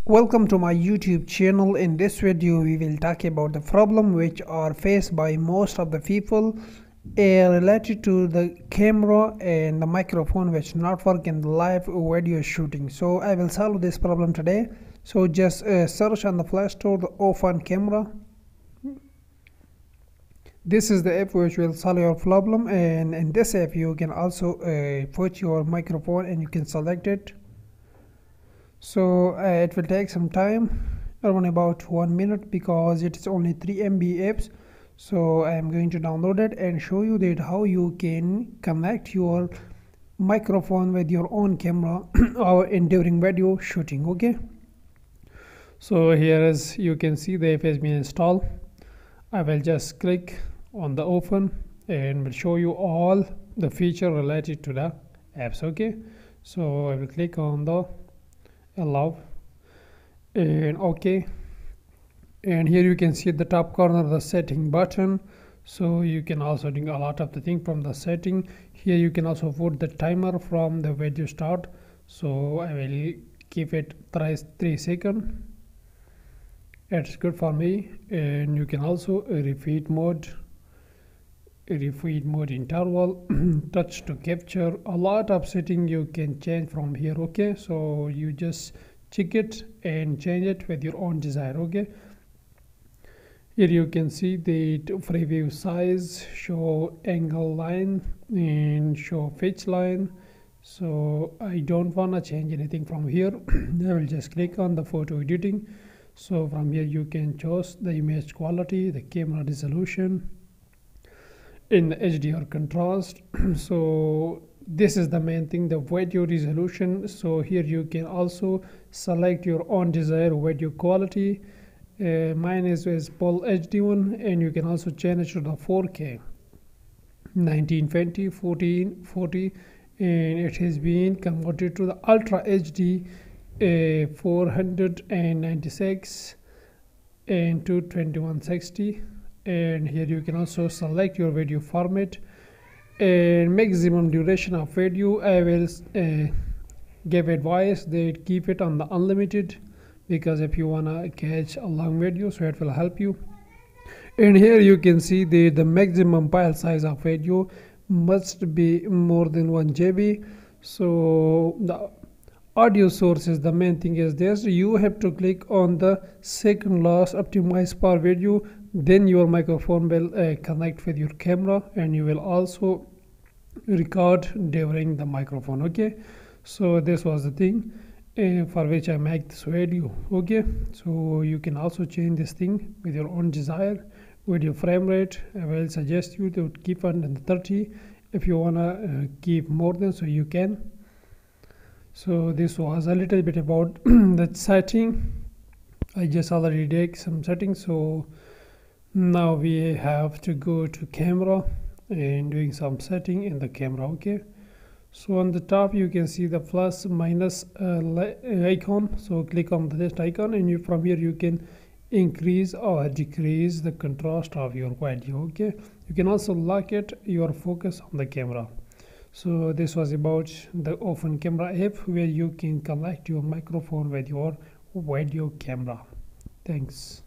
Welcome to my YouTube channel. In this video we will talk about the problem which are faced by most of the people related to the camera and the microphone which not work in the live video shooting. So I will solve this problem today. So just search on the Play Store the open camera. This is the app which will solve your problem, and in this app you can also put your microphone and you can select it. So it will take some time, around about 1 minute, because it is only 3 MB apps. So I am going to download it and show you that how you can connect your microphone with your own camera or during video shooting. Okay, so here as you can see the app has been installed. I will just click on the open and will show you all the feature related to the apps. Okay, so I will click on the allow and okay, and here you can see at the top corner the setting button. So you can also do a lot of the thing from the setting. Here you can also put the timer from the video start. So I will keep it 3 seconds. It's good for me. And you can also repeat mode interval, touch to capture, a lot of setting you can change from here. Okay, so you just check it and change it with your own desire. Okay, here you can see the preview size, show angle line and show pitch line. So I don't want to change anything from here. I will just click on the photo editing. So from here you can choose the image quality, the camera resolution, in the HDR contrast. So this is the main thing, the video resolution. So here you can also select your own desired video quality. Mine is full HD one, and you can also change it to the 4K 1920 1440, and it has been converted to the Ultra HD 496 and to 2160. And here you can also select your video format and maximum duration of video. I will give advice that keep it on the unlimited, because if you wanna catch a long video, so it will help you. And here you can see the maximum file size of video must be more than 1 GB. So the audio source is the main thing is this. You have to click on the second last optimize per video, then your microphone will connect with your camera, and you will also record during the microphone. Okay, so this was the thing for which I make this video. Okay, so you can also change this thing with your own desire. With your frame rate, I will suggest you to keep on the 30. If you wanna keep more than, so you can. So this was a little bit about the setting. I just already did some settings, so now we have to go to camera and doing some setting in the camera. Okay, so on the top you can see the plus minus icon. So click on this icon, and from here you can increase or decrease the contrast of your video. Okay, you can also lock it your focus on the camera. So this was about the open camera app, where you can connect your microphone with your video camera. Thanks.